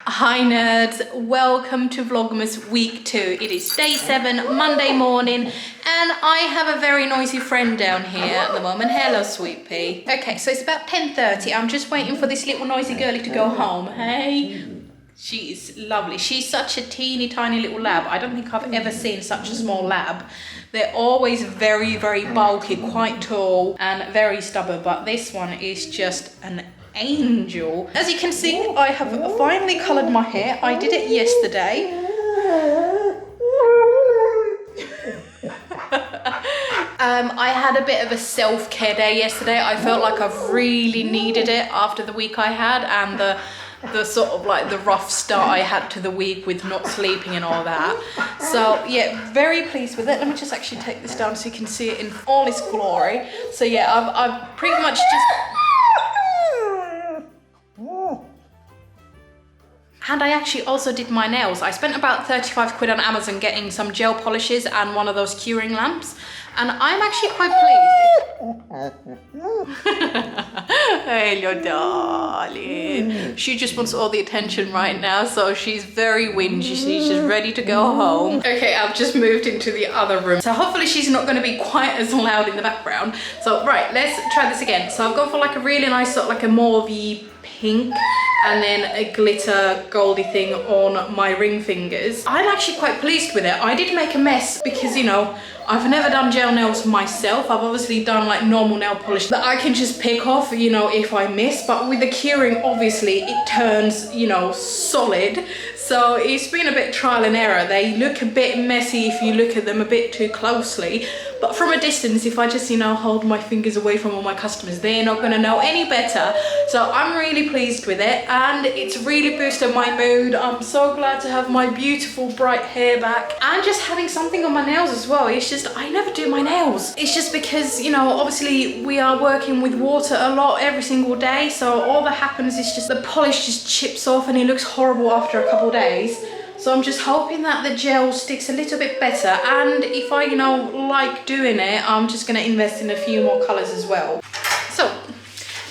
Hi nerds, welcome to Vlogmas week 2. It is day 7, Monday morning, and I have a very noisy friend down here at the moment. Hello, sweet pea. Okay, so it's about 10:30. I'm just waiting for this little noisy girlie to go home. Hey, she is lovely. She's such a teeny tiny little lab. I don't think I've ever seen such a small lab. They're always very, very bulky, quite tall, and very stubborn, but this one is just an angel. As you can see, I have finally coloured my hair. I did it yesterday. I had a bit of a self-care day yesterday. I felt like I've really needed it after the week I had and the sort of like the rough start I had to the week with not sleeping and all that. So yeah, very pleased with it. Let me just actually take this down so you can see it in all its glory. So yeah, I've pretty much just... And I actually also did my nails. I spent about 35 quid on Amazon getting some gel polishes and one of those curing lamps. And I'm actually quite pleased. Hello, darling. She just wants all the attention right now, so she's very whingy. She's just ready to go home. Okay, I've just moved into the other room. So hopefully she's not gonna be quite as loud in the background. So right, let's try this again. So I've gone for like a really nice sort of like a mauvey pink and then a glitter goldy thing on my ring fingers. I'm actually quite pleased with it. I did make a mess because, you know, I've never done gel nails myself. I've obviously done like normal nail polish that I can just pick off, you know, if I miss. But with the curing, obviously it turns, you know, solid. So it's been a bit trial and error. They look a bit messy if you look at them a bit too closely. But from a distance, if I just, you know, hold my fingers away from all my customers, they're not gonna know any better. So I'm really pleased with it and it's really boosted my mood. I'm so glad to have my beautiful bright hair back and just having something on my nails as well. It's just, I never do my nails. It's just because, you know, obviously we are working with water a lot every single day. So all that happens is just the polish just chips off and it looks horrible after a couple of days. So I'm just hoping that the gel sticks a little bit better, and if I, you know, like doing it, I'm just gonna invest in a few more colors as well. So,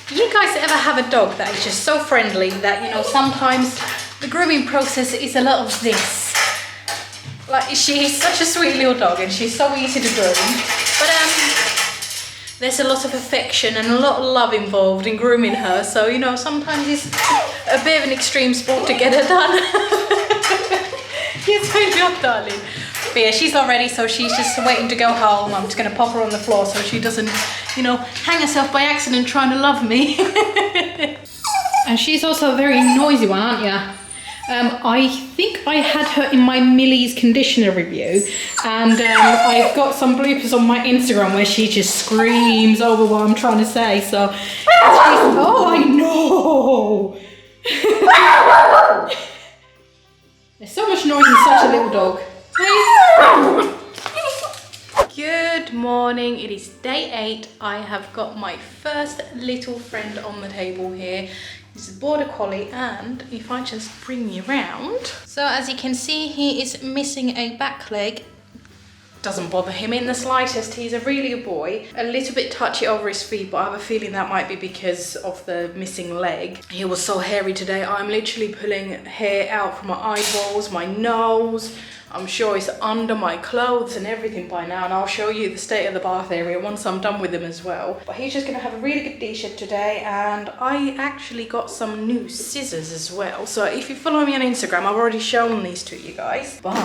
do you guys ever have a dog that is just so friendly that, you know, sometimes the grooming process is a lot of this? Like, she's such a sweet little dog and she's so easy to groom, but there's a lot of affection and a lot of love involved in grooming her, so, you know, sometimes it's a bit of an extreme sport to get her done. Yes, good job, darling. But yeah, she's not ready, so she's just waiting to go home. I'm just gonna pop her on the floor so she doesn't, you know, hang herself by accident trying to love me. And she's also a very noisy one, aren't you? I think I had her in my Millie's conditioner review, and I've got some bloopers on my Instagram where she just screams over what I'm trying to say, so... Oh, I know! There's so much noise in such a little dog. Good morning, it is day 8. I have got my first little friend on the table here. He's a border collie, and if I just bring you around. So as you can see, he is missing a back leg. Doesn't bother him in the slightest. He's a really good boy. A little bit touchy over his feet, but I have a feeling that might be because of the missing leg. He was so hairy today. I'm literally pulling hair out from my eyeballs, my nose. I'm sure it's under my clothes and everything by now, and I'll show you the state of the bath area once I'm done with him as well. But he's just gonna have a really good t-shirt today, and I actually got some new scissors as well. So if you follow me on Instagram, I've already shown these to you guys, but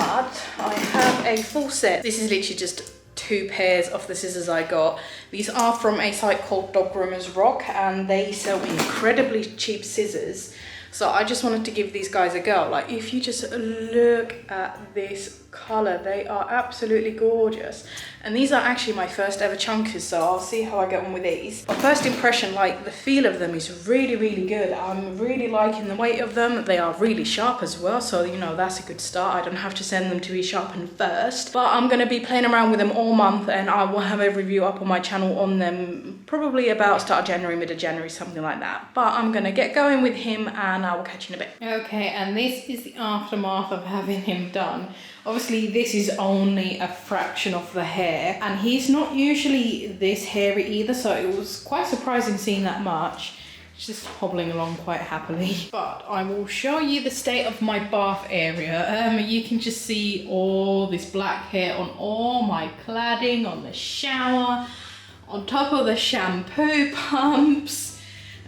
I have a full set. This is literally just 2 pairs of the scissors I got. These are from a site called Dog Groomers Rock, and they sell incredibly cheap scissors. So I just wanted to give these guys a go. Like, if you just look at this color, they are absolutely gorgeous. And these are actually my first ever chunkers, so I'll see how I get on with these. But first impression, like, the feel of them is really, really good. I'm really liking the weight of them. They are really sharp as well, so, you know, that's a good start. I don't have to send them to be sharpened first. But I'm gonna be playing around with them all month, and I will have a review up on my channel on them probably about start of January, mid of January, something like that. But I'm gonna get going with him and I will catch you in a bit. Okay, and this is the aftermath of having him done. Obviously, this is only a fraction of the hair, and he's not usually this hairy either, so it was quite surprising seeing that much. She's just hobbling along quite happily. But I will show you the state of my bath area. You can just see all this black hair on all my cladding, on the shower, on top of the shampoo pumps.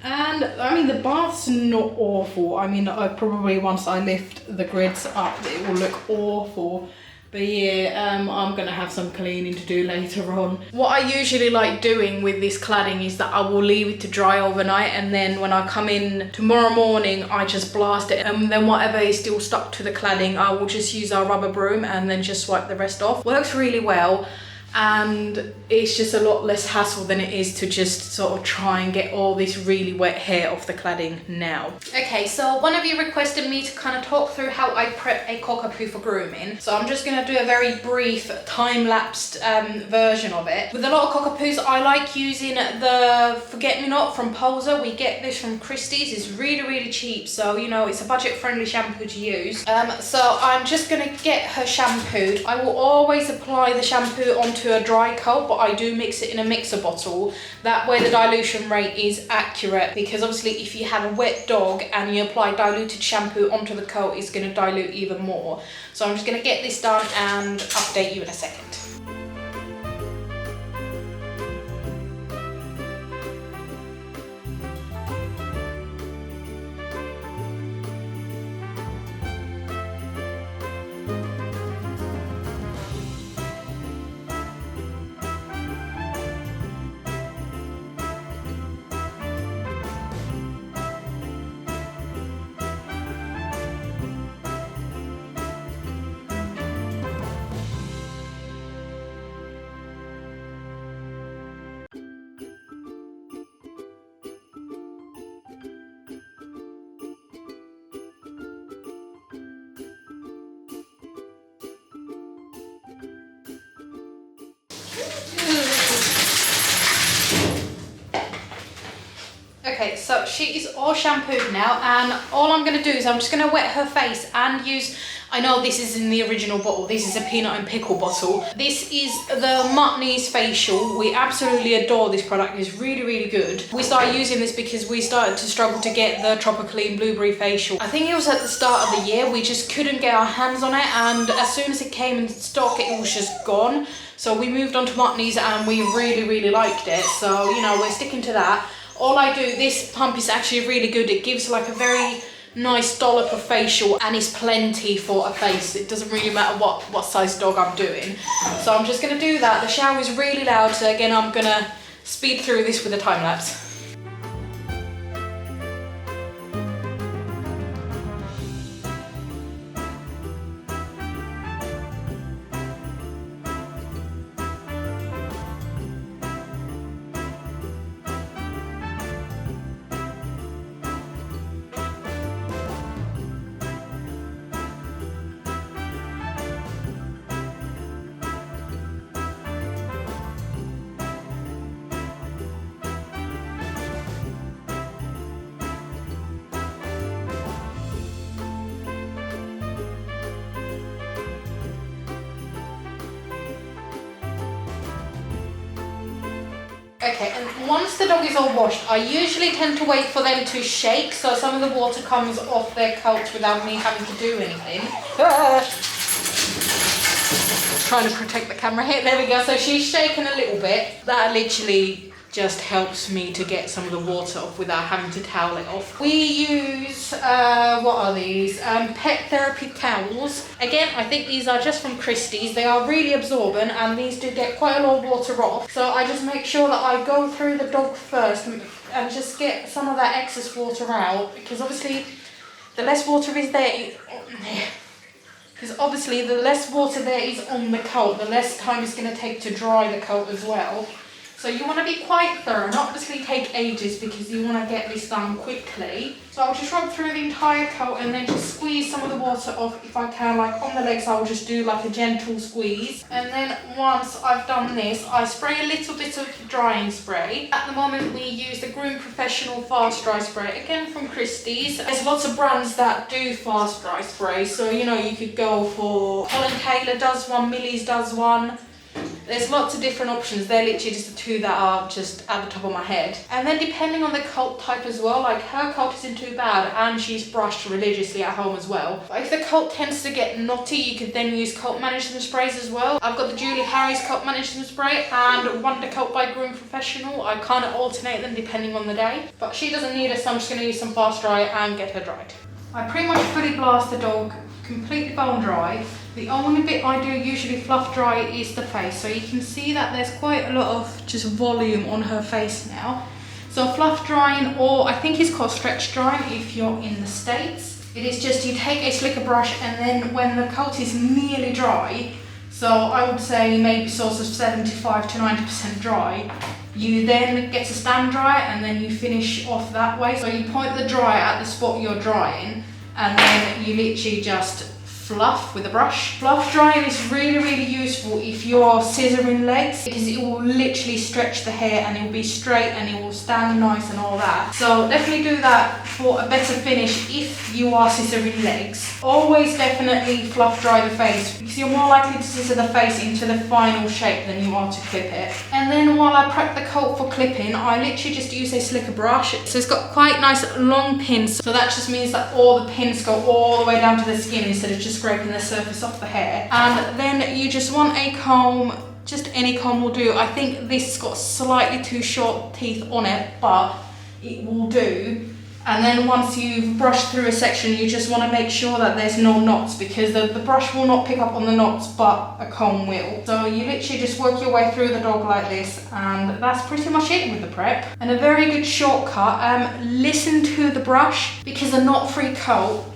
And I mean, the bath's not awful. I mean, probably once I lift the grids up, it will look awful. But yeah, I'm gonna have some cleaning to do later on. What I usually like doing with this cladding is that I will leave it to dry overnight, and then when I come in tomorrow morning, I just blast it, and then whatever is still stuck to the cladding, I will just use our rubber broom and then just swipe the rest off. Works really well. And it's just a lot less hassle than it is to just sort of try and get all this really wet hair off the cladding now. Okay, so one of you requested me to kind of talk through how I prep a cockapoo for grooming. So I'm just gonna do a very brief time-lapsed version of it. With a lot of cockapoos, I like using the Forget-Me-Not from Poser. We get this from Christie's. It's really, really cheap. So, you know, it's a budget-friendly shampoo to use. So I'm just gonna get her shampooed. I will always apply the shampoo onto a dry coat, but I do mix it in a mixer bottle. That way the dilution rate is accurate, because obviously if you have a wet dog and you apply diluted shampoo onto the coat, it's going to dilute even more. So I'm just going to get this done and update you in a second. Okay, so she is all shampooed now, and all I'm going to do is I'm just going to wet her face and use, I know this is in the original bottle, this is a peanut and pickle bottle. This is the Muttneys facial. We absolutely adore this product. It's really, really good. We started using this because we started to struggle to get the Tropiclean Blueberry facial. I think it was at the start of the year, we just couldn't get our hands on it, and as soon as it came in stock, it was just gone. So we moved on to Muttneys and we really, really liked it. So, you know, we're sticking to that. All I do, this pump is actually really good. It gives like a very nice dollop of facial, and it's plenty for a face. It doesn't really matter what size dog I'm doing. So I'm just gonna do that. The shower is really loud, so again, I'm gonna speed through this with a time lapse. Okay, and once the dog is all washed, I usually tend to wait for them to shake, so some of the water comes off their coats without me having to do anything. Trying to protect the camera here. There we go. So she's shaken a little bit. That literally just helps me to get some of the water off without having to towel it off. We use, what are these? Pet Therapy towels. Again, I think these are just from Christie's. They are really absorbent, and these do get quite a lot of water off. So I just make sure that I go through the dog first and just get some of that excess water out, because obviously the less water is there, because obviously the less water there is on the coat, the less time it's going to take to dry the coat as well. So you want to be quite thorough, not obviously take ages, because you want to get this done quickly. So I'll just rub through the entire coat and then just squeeze some of the water off if I can. Like on the legs, I'll just do like a gentle squeeze. And then once I've done this, I spray a little bit of drying spray. At the moment, we use the Groom Professional Fast Dry Spray, again from Christie's. There's lots of brands that do fast dry spray. So, you know, you could go for Holland Taylor does one, Millie's does one. There's lots of different options. They're literally just the two that are just at the top of my head. And then depending on the coat type as well, like her coat isn't too bad and she's brushed religiously at home as well. But if the coat tends to get knotty, you could then use coat management sprays as well. I've got the Julie Harry's coat management spray and Wonder Coat by Groom Professional. I kind of alternate them depending on the day. But she doesn't need it, so I'm just going to use some fast dry and get her dried. I pretty much fully blast the dog, completely bone dry. The only bit I do usually fluff dry is the face, so you can see that there's quite a lot of just volume on her face now. So fluff drying, or I think it's called stretch drying if you're in the States. It is just you take a slicker brush and then when the coat is nearly dry, so I would say maybe sort of 75 to 90% dry, you then get to stand dry and then you finish off that way. So you point the dry at the spot you're drying and then you literally just fluff with a brush. Fluff drying is really useful if you're scissoring legs because it will literally stretch the hair and it will be straight and it will stand nice and all that. So definitely do that for a better finish if you are scissoring legs. Always definitely fluff dry the face because you're more likely to scissor the face into the final shape than you are to clip it. And then while I prep the coat for clipping, I literally just use a slicker brush. So it's got quite nice long pins, so that just means that all the pins go all the way down to the skin instead of just scraping the surface off the hair. And then you just want a comb, just any comb will do. I think this has got slightly too short teeth on it, but it will do. And then once you've brushed through a section, you just want to make sure that there's no knots because the brush will not pick up on the knots, but a comb will. So you literally just work your way through the dog like this, and that's pretty much it with the prep. And a very good shortcut, listen to the brush because a knot-free coat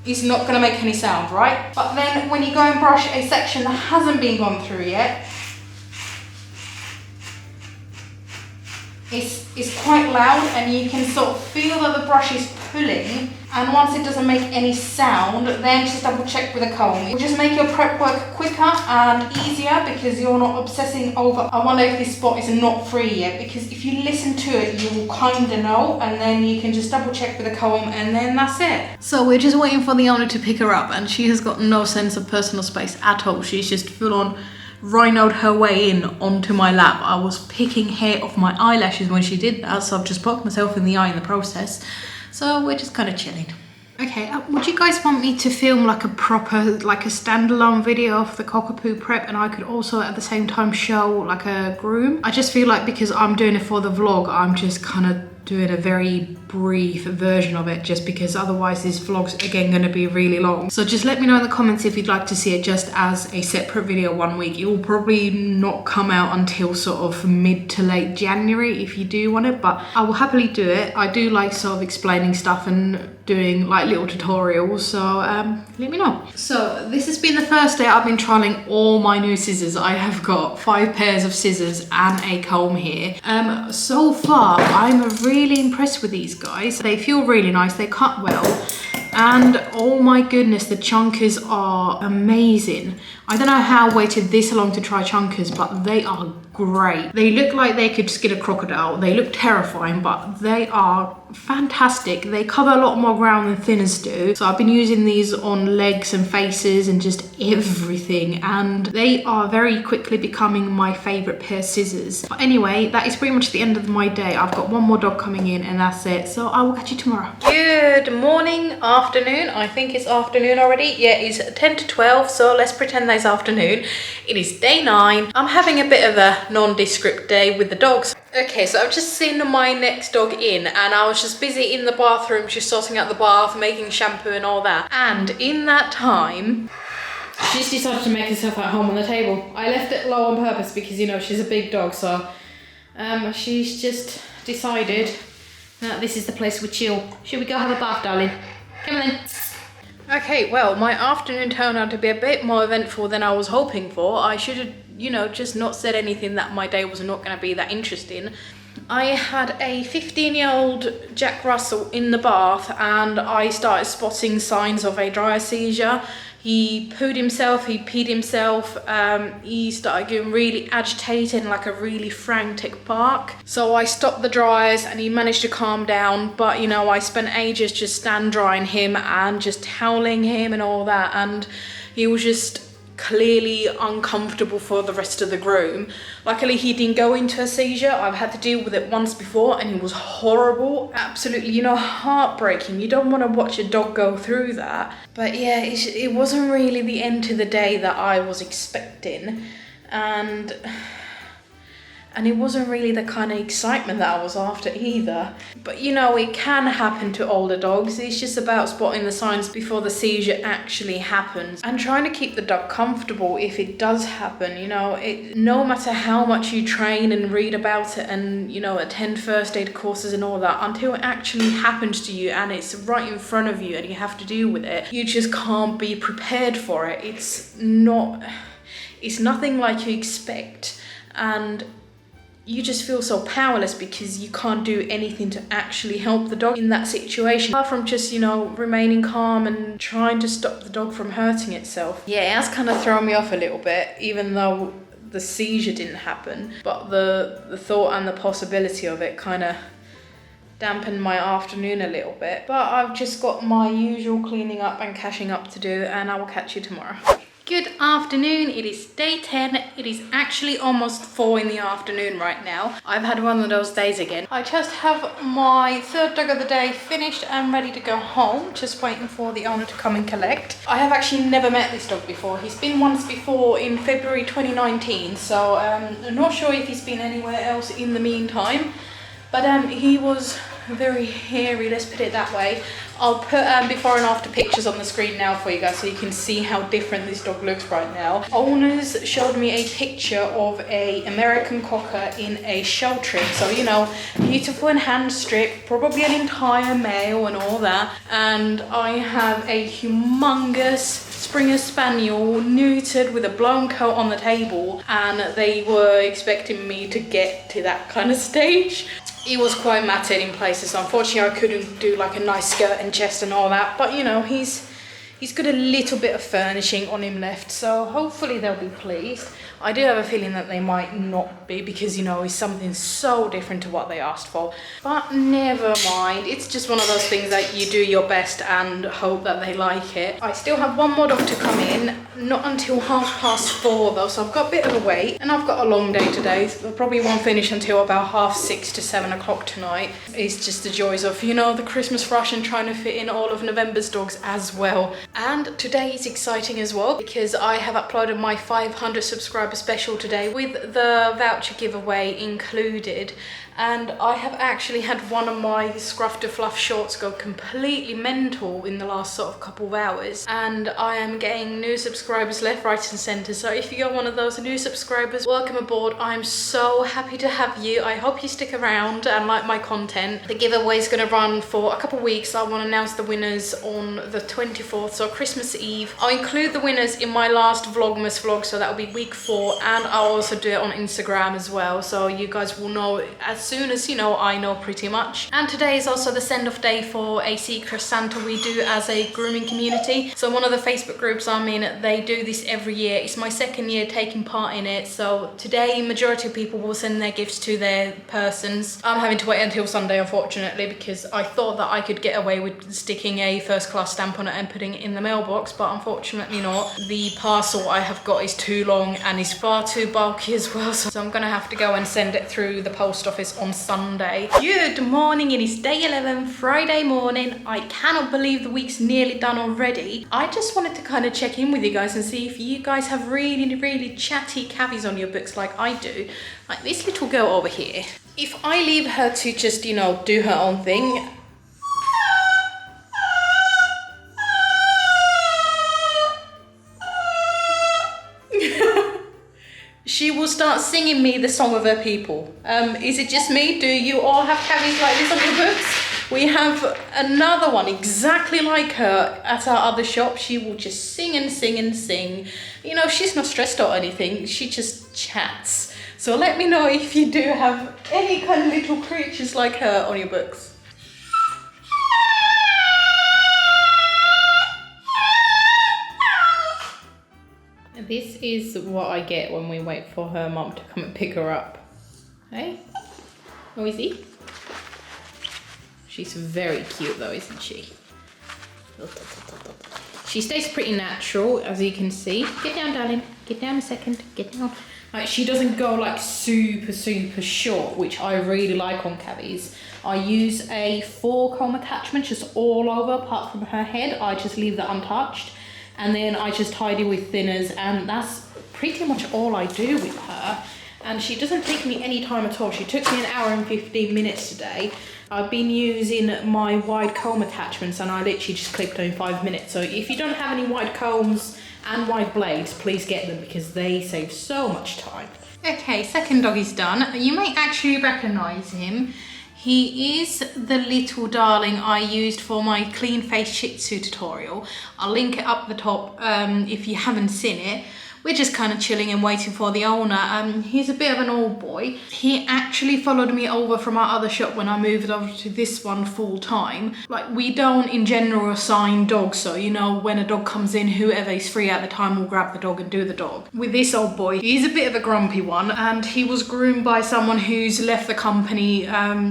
is not going to make any sound, right? But then when you go and brush a section that hasn't been gone through yet, it's quite loud and you can sort of feel that the brush is pulling, and once it doesn't make any sound, then just double check with a comb. It will just make your prep work quicker and easier because you're not obsessing over, I wonder if this spot is not free yet, because if you listen to it, you will kind of know, and then you can just double check with a comb and then that's it. So we're just waiting for the owner to pick her up and she has got no sense of personal space at all. She's just full on rhinoed her way in onto my lap. I was picking hair off my eyelashes when she did that, so I've just poked myself in the eye in the process. So we're just kind of chilling. Okay, would you guys want me to film like a proper, like a standalone video of the cockapoo prep, and I could also at the same time show like a groom? I just feel like because I'm doing it for the vlog, I'm just kind of doing a very brief version of it just because otherwise this vlog's again going to be really long. So just let me know in the comments if you'd like to see it just as a separate video one week. It will probably not come out until sort of mid to late January if you do want it, but I will happily do it. I do like sort of explaining stuff and doing like little tutorials, so let me know. So this has been the first day I've been trialing all my new scissors. I have got 5 pairs of scissors and a comb here. So far I'm really impressed with these guys. They feel really nice, they cut well, and oh my goodness, the chunkers are amazing. I don't know how I waited this long to try chunkers, but they are great. They look like they could skin a crocodile. They look terrifying, but they are fantastic. They cover a lot more ground than thinners do. So I've been using these on legs and faces and just everything, and they are very quickly becoming my favorite pair of scissors. But anyway, that is pretty much the end of my day. I've got one more dog coming in and that's it. So I will catch you tomorrow. Good morning, afternoon. I think it's afternoon already. Yeah, it's 10 to 12, so let's pretend that it's afternoon. It is day 9. I'm having a bit of a nondescript day with the dogs. Okay, so I've just seen my next dog in and I was just busy in the bathroom, just sorting out the bath, making shampoo and all that. And in that time, she's decided to make herself at home on the table. I left it low on purpose because, you know, she's a big dog, so she's just decided that this is the place we chill. Should we go have a bath, darling? Come on then. Okay, well, my afternoon turned out to be a bit more eventful than I was hoping for. I should have, you know, just not said anything that my day was not going to be that interesting. I had a 15-year-old Jack Russell in the bath and I started spotting signs of a dryer seizure. He pooed himself, he peed himself, he started getting really agitated and like a really frantic bark. So I stopped the dryers and he managed to calm down, but you know, I spent ages just stand drying him and just towelling him and all that, and he was just clearly uncomfortable for the rest of the groom. Luckily he didn't go into a seizure. I've had to deal with it once before and it was horrible, absolutely, you know, heartbreaking. You don't want to watch a dog go through that. But yeah, it wasn't really the end to the day that I was expecting, and it wasn't really the kind of excitement that I was after either. But you know, it can happen to older dogs. It's just about spotting the signs before the seizure actually happens and trying to keep the dog comfortable if it does happen. You know, no matter how much you train and read about it and, you know, attend first aid courses and all that, until it actually happens to you and it's right in front of you and you have to deal with it, you just can't be prepared for it. It's nothing like you expect, and you just feel so powerless because you can't do anything to actually help the dog in that situation, apart from just, you know, remaining calm and trying to stop the dog from hurting itself. Yeah, it has kind of thrown me off a little bit, even though the seizure didn't happen, but the thought and the possibility of it kind of dampened my afternoon a little bit. But I've just got my usual cleaning up and cashing up to do, and I will catch you tomorrow. Good afternoon, it is day 10. It is actually almost 4 in the afternoon right now. I've had one of those days again. I just have my third dog of the day finished and ready to go home, just waiting for the owner to come and collect. I have actually never met this dog before. He's been once before in February 2019, so I'm not sure if he's been anywhere else in the meantime, but he was very hairy, let's put it that way. I'll put before and after pictures on the screen now for you guys so you can see how different this dog looks right now. Owners showed me a picture of a American Cocker in a show trim. So, you know, beautiful and hand stripped, probably an entire male and all that. And I have a humongous Springer Spaniel neutered with a blown coat on the table, and they were expecting me to get to that kind of stage. It was quite matted in places. Unfortunately, I couldn't do like a nice skirt and chest and all that. But you know, he's got a little bit of furnishing on him left, so hopefully they'll be pleased. I do have a feeling that they might not be because, you know, it's something so different to what they asked for. But never mind. It's just one of those things that you do your best and hope that they like it. I still have one more dog to come in, not until 4:30 though, so I've got a bit of a wait. And I've got a long day today, so I probably won't finish until about 6:30 to 7 o'clock tonight. It's just the joys of, you know, the Christmas rush and trying to fit in all of November's dogs as well. And today is exciting as well because I have uploaded my 500 subscriber special today with the voucher giveaway included, and I have actually had one of my Scruff to Fluff shorts go completely mental in the last sort of couple of hours, and I am getting new subscribers left, right and centre. So if you're one of those new subscribers, welcome aboard. I'm so happy to have you. I hope you stick around and like my content. The giveaway is going to run for a couple of weeks. I want to announce the winners on the 24th, so Christmas Eve. I'll include the winners in my last Vlogmas vlog, so that'll be week 4, and I'll also do it on Instagram as well, so you guys will know as soon as, you know, I know pretty much. And today is also the send-off day for a Secret Santa we do as a grooming community. So one of the Facebook groups I'm in, they do this every year. It's my 2nd year taking part in it, so today majority of people will send their gifts to their persons. I'm having to wait until Sunday, unfortunately, because I thought that I could get away with sticking a first class stamp on it and putting it in the mailbox, but unfortunately not. The parcel I have got is too long and is far too bulky as well, so I'm gonna have to go and send it through the post office on Sunday. Good morning, it is day 11, Friday morning. I cannot believe the week's nearly done already. I just wanted to kind of check in with you guys and see if you guys have really chatty cavies on your books like I do. Like this little girl over here. If I leave her to just, you know, do her own thing, she will start singing me the song of her people. Is it just me? Do you all have cavies like this on your books? We have another one exactly like her at our other shop. She will just sing and sing and sing. You know, she's not stressed or anything. She just chats. So let me know if you do have any kind of little creatures like her on your books. This is what I get when we wait for her mum to come and pick her up. Hey? Noisy? She's very cute though, isn't she? She stays pretty natural, as you can see. Get down, darling. Get down a second. Get down. Like, she doesn't go like super short, which I really like on Cavies. I use a 4-comb attachment just all over, apart from her head. I just leave that untouched. And then I just tidy with thinners, and that's pretty much all I do with her. And she doesn't take me any time at all. She took me 1 hour and 15 minutes today. I've been using my wide comb attachments, and I literally just clipped in 5 minutes. So if you don't have any wide combs and wide blades, please get them because they save so much time. Okay, second dog is done. You may actually recognise him. He is the little darling I used for my clean face Shih Tzu tutorial. I'll link it up the top if you haven't seen it. We're just kind of chilling and waiting for the owner. He's a bit of an old boy. He actually followed me over from our other shop when I moved over to this one full time. Like, we don't in general assign dogs, so you know, when a dog comes in, whoever is free at the time will grab the dog and do the dog. With this old boy, he's a bit of a grumpy one, and he was groomed by someone who's left the company.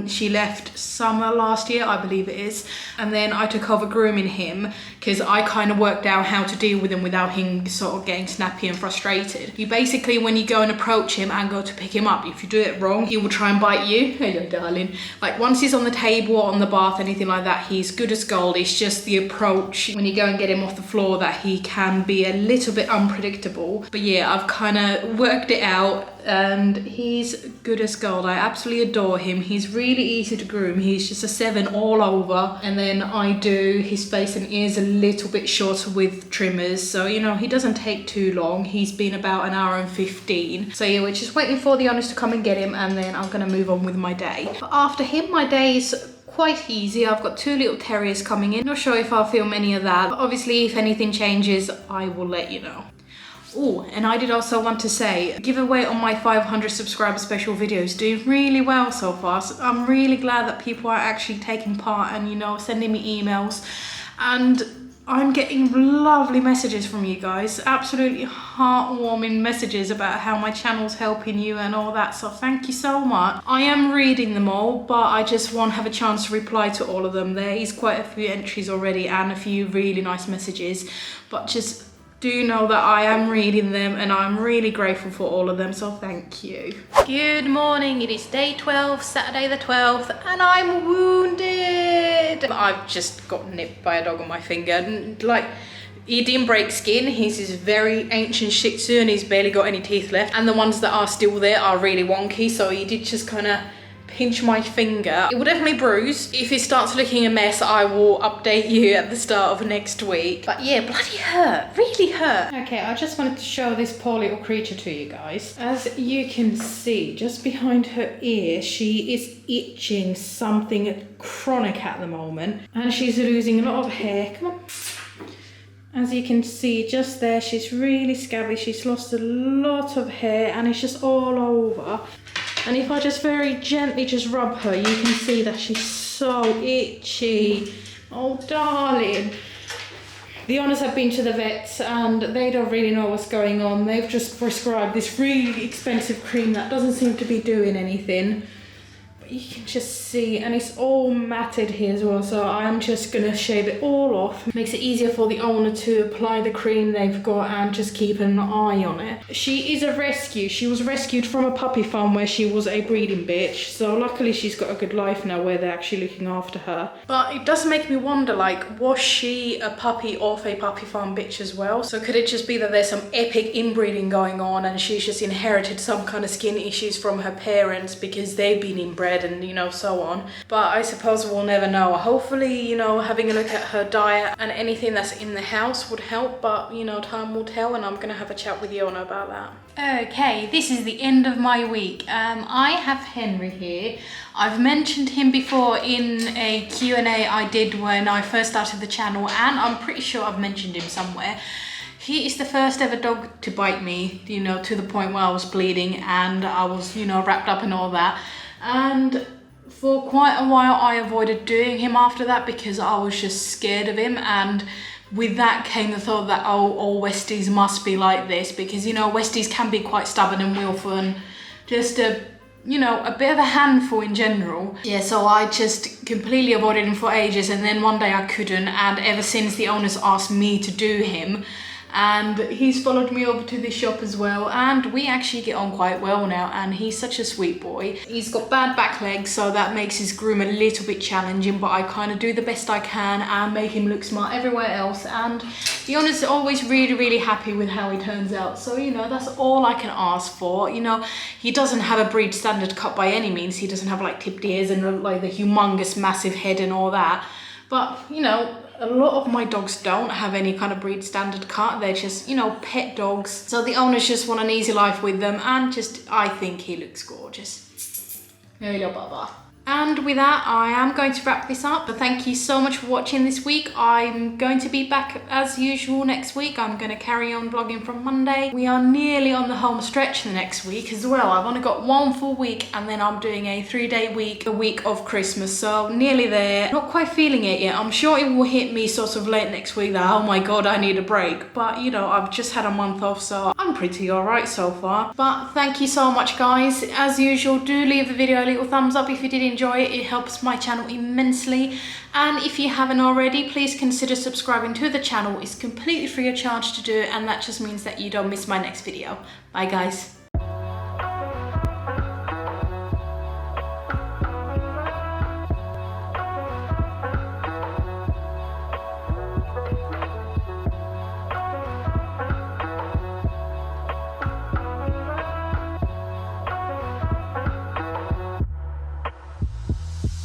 She left summer last year, I believe it is, and then I took over grooming him because I kind of worked out how to deal with him without him sort of getting snappy and frustrated. You basically, when you go and approach him and go to pick him up, if you do it wrong, he will try and bite you. Hello, darling. Like, once he's on the table or on the bath, anything like that, he's good as gold. It's just the approach when you go and get him off the floor that he can be a little bit unpredictable. But yeah, I've kind of worked it out, and he's good as gold. I absolutely adore him. He's really easy to groom. He's just a 7 all over, and then I do his face and ears a little bit shorter with trimmers, so you know, he doesn't take too long. He's been about 1 hour and 15. So yeah, we're just waiting for the owners to come and get him, and then I'm gonna move on with my day. But after him, my day is quite easy. I've got 2 little terriers coming in. Not sure if I'll film any of that, but obviously if anything changes, I will let you know. Oh, and I did also want to say, giveaway on my 500 subscriber special videos doing really well so far. So I'm really glad that people are actually taking part and, you know, sending me emails. And I'm getting lovely messages from you guys. Absolutely heartwarming messages about how my channel's helping you and all that. So thank you so much. I am reading them all, but I just won't have a chance to reply to all of them. There is quite a few entries already and a few really nice messages. But just do know that I am reading them and I'm really grateful for all of them, so thank you. Good morning, it is day 12, Saturday the 12th, and I'm wounded. I've just got nipped by a dog on my finger. And, like, he didn't break skin. He's this very ancient Shih Tzu and he's barely got any teeth left, and the ones that are still there are really wonky, so he did just kind of pinch my finger. It will definitely bruise. If it starts looking a mess, I will update you at the start of next week. But yeah, bloody hurt, really hurt. Okay, I just wanted to show this poor little creature to you guys. As you can see, just behind her ear, she is itching something chronic at the moment, and she's losing a lot of hair. Come on. As you can see just there, she's really scabby. She's lost a lot of hair and it's just all over. And if I just very gently just rub her, you can see that she's so itchy. Oh, darling. The owners have been to the vets and they don't really know what's going on. They've just prescribed this really expensive cream that doesn't seem to be doing anything. But you can just see, and it's all matted here as well, so I'm just gonna shave it all off. Makes it easier for the owner to apply the cream they've got and just keep an eye on it. She is a rescue. She was rescued from a puppy farm where she was a breeding bitch, so luckily she's got a good life now where they're actually looking after her. But it does make me wonder, like, was she a puppy off a puppy farm bitch as well? So could it just be that there's some epic inbreeding going on and she's just inherited some kind of skin issues from her parents because they've been inbred and, you know, so on. But I suppose we'll never know. Hopefully, you know, having a look at her diet and anything that's in the house would help, but, you know, time will tell, and I'm gonna have a chat with Yona about that. Okay, this is the end of my week. I have Henry here. I've mentioned him before in a Q&A I did when I first started the channel, and I'm pretty sure I've mentioned him somewhere. He is the first ever dog to bite me, you know, to the point where I was bleeding and I was, you know, wrapped up and all that. And for quite a while I avoided doing him after that because I was just scared of him, and with that came the thought that, oh, all Westies must be like this, because, you know, Westies can be quite stubborn and willful and just a you know, a bit of a handful in general. Yeah, so I just completely avoided him for ages, and then one day I couldn't, and ever since the owners asked me to do him, and he's followed me over to this shop as well, and we actually get on quite well now, and he's such a sweet boy. He's got bad back legs, so that makes his groom a little bit challenging, but I kind of do the best I can and make him look smart everywhere else, and the owners are always really happy with how he turns out. So, you know, that's all I can ask for. You know, he doesn't have a breed standard cut by any means. He doesn't have like tipped ears and like the humongous massive head and all that, but you know, a lot of my dogs don't have any kind of breed standard cut. They're just, you know, pet dogs. So the owners just want an easy life with them, and just, I think he looks gorgeous. Hello, Baba. And with that, I am going to wrap this up. But thank you so much for watching this week. I'm going to be back as usual next week. I'm going to carry on vlogging from Monday. We are nearly on the home stretch the next week as well. I've only got 1 full week, and then I'm doing a 3-day week, the week of Christmas. So nearly there. Not quite feeling it yet. I'm sure it will hit me sort of late next week that, oh my God, I need a break. But you know, I've just had a month off, so I'm pretty alright so far. But thank you so much, guys. As usual, do leave the video a little thumbs up if you did enjoy it. It helps my channel immensely, and if you haven't already, please consider subscribing to the channel. It's completely free of charge to do, and that just means that you don't miss my next video. Bye guys.